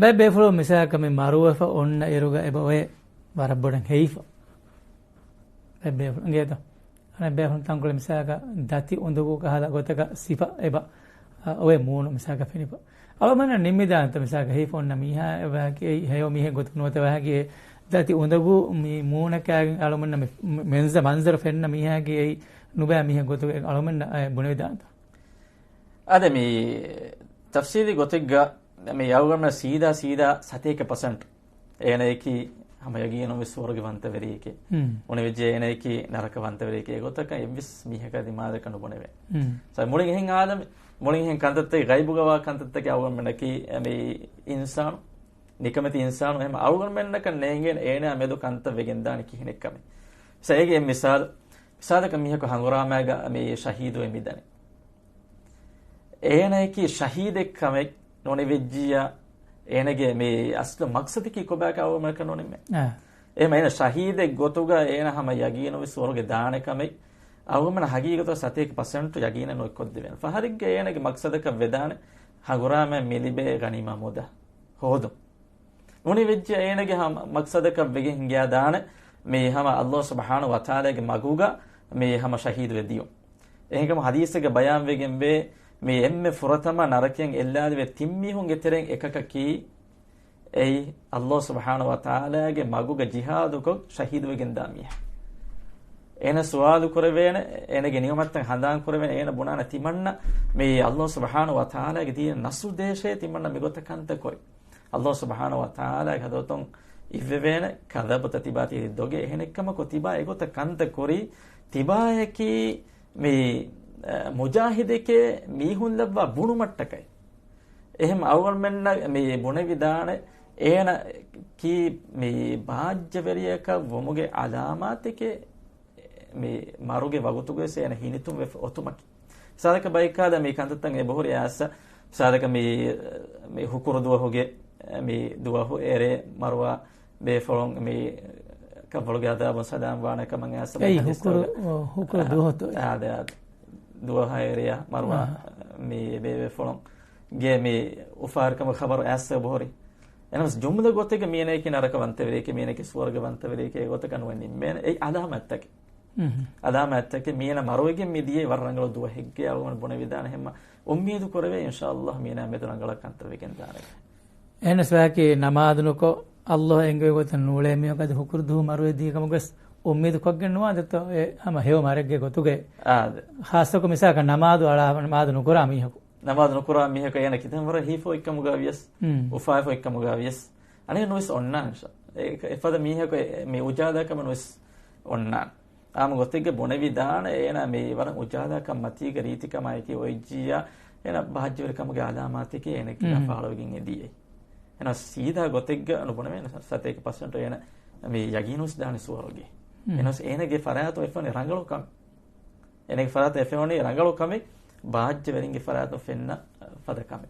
befro misaka me marufa onna eruga eboe warabboden heifa befro ngeto ana befro tankule misaka dati undugu kahala gotaka sifa eba oe moonu misaka finipa alomana nimmidanta misaka heifa onna miha eba ke heyo mihe gotu nota wahage dati undugu mi moona kagen alomana menza manzar fenna miha ge nuba mihe gotu alomana bunedanta ade mi tafsiri gotigga මේ යවගම සීදා 7% එනේකි හැම යගියන විශ්වර්ගවන්ත වෙරීකේ මොනේ විජේ එනේකි නරකවන්ත වෙරීකේ ගොතක එවිස් මිහක දිමාද කන බොනේ සයි මොලින් එහෙන් ආදම මොලින් එහෙන් කන්තත්තේ ගයිබුගවා කන්තත්තේ යවගම මෙන්නකි මේ ඉන්සාන නිකමති ඉන්සාන එහෙම අවගම මෙන්නක නේගෙන් එනේ මෙදු කන්ත වෙගෙන් දාන කිහිනෙක් කම සයිගේ මිසාදක මිහක හංගුරාමයග මේ ශහීදෝ එමිදනේ එනේකි ශහීදෙක් කමෙක් නොනේ වෙජ්ජියා එනගේ මේ අස්ල මක්සදිකි කොබෑක අවම කරනෝනේ මේ එහෙම එන ශහීදෙක් ගොතුගා එන හැම යගීන විශ්වර්ගේ දානකමයි අවමන හගීගත 7% යගීන නොක්කොත් දෙවෙන ෆහරිග්ගේ එනගේ මක්සදක වේදාන හගුරාම මිලිබේ ගනිමා මොද හොදු නොනේ වෙජ්ජියා එනගේ හැම මක්සදක වෙගෙන් ගියා දාන මේ හැම අල්ලාහ් සුබ්හානහු වතාලාගේ මගුගා මේ හැම ශහීද වෙදියෝ එහෙකම හදීසක බයාන් වෙගෙන් වේ මේ එම්මේ ෆුරතම නරකයෙන් එල්ලාද වේ තිම්මිහුන් ගෙතරෙන් එකක කී ඒ අල්ලාහ් සුබ්හානහු වතාලාගේ මගුග ජිහාදුක ශහීද වෙගෙන් දාමිය එන සුවාලු කරවේන එනගේ නියමත්තන් හඳාන් කරවේන එන බුණාන තිමන්න මේ අල්ලාහ් සුබ්හානහු වතාලාගේ තියෙන නසු දේශයේ තිමන්න මෙගොත කන්ත කොයි අල්ලාහ් සුබ්හානහු වතාලාගේ හදවතොන් ඉවෙවේන කදබත තිබාති දොගේ එහෙනෙක්කම කොතිබා ඒගොත කන්ත කොරි තිබායකි මේ මුජාහිදකේ මීහුන් ලබ්වා බුණු මට්ටකයි එහෙම අවගල් මෙන්න මේ බුණ විදාන එන කී මේ භාජ්‍යවරියක වමුගේ අලාමාතිකේ මේ මාරුගේ වගුතුගේ සේන හිනිතුම් වෙ ඔතුමකි සාදක බයිකාද මේ කන්තත්තන් ඒ බොහොර යස සාදක මේ හුකුරු දුවහුගේ මේ දුවහු එරේ මරුවා බේෆොලොන් මේ කවලගේ අදාබ සදාම් වානක මං යස ඒ හුකුරු දුවහතු ආද දුවහ එරියා මරුවා මේ බේෆොලොන් ගේ මේ උෆාර්කම خبر ඇස්ස බොහොරි එනස් ජුම්ද ගොතක මියනේ කින නරකවන්ත වෙරේක මියනේ කි ස්වර්ගවන්ත වෙරේක ගොතක නොවන්නේ මෙන්න ඒ අදාමත්තක අදාමත්තක මියන මරුවගේ මිදියේ වරංගල දුව හෙග්ගේ අවමන බොන විදාන හැම උම්මීදු කරවේ ඉන්ෂාඅල්ලාහ් මියනා මෙතරංගල කන්තර වෙකෙන් දාරේ එනස් වාකේ නමාදුනකෝ අල්ලාහ් එංගේ ගොත නූලේ මියකද හුකුරු දු මරුවේ දීකමගස් උම්මීදු කොග්ගෙන නොවදත ඒ හැම හේව මාරගේ ගොතුගේ ආද ખાસක මිසක නමාදු අලා නමාදු නොකරා මිහකු නමාදු නොකරා මිහක යන කිතම වර හීෆෝ එක්කමුගා වියස් උෆායිෆෝ එක්කමුගා වියස් අනේ නොස් ඔන්නාන්ෂ ඒක එපද මිහක මේ උජාදාකම නොස් ඔන්නාන් ආම ගොතෙගේ බොන විදාන එන මේ වර උජාදාකම මතීක රීතිකමයි කි ඔයිජියා එන භාජ්‍යවරකමගේ ආලාමාතිකේ එන කිනා පාලවකින් එදී එන සීදා ගොතෙග්ග අනුබොන මේ 7% එන මේ යගිනුස් දාන සුවරගේ එනස් එනගේ ෆරාතෝ එෆනේ රංගලෝකම් එනගේ ෆරාත එෆනේ රංගලෝකම භාජ්‍යවරින්ගේ ෆරාතෝ ෆෙන්න ෆදකම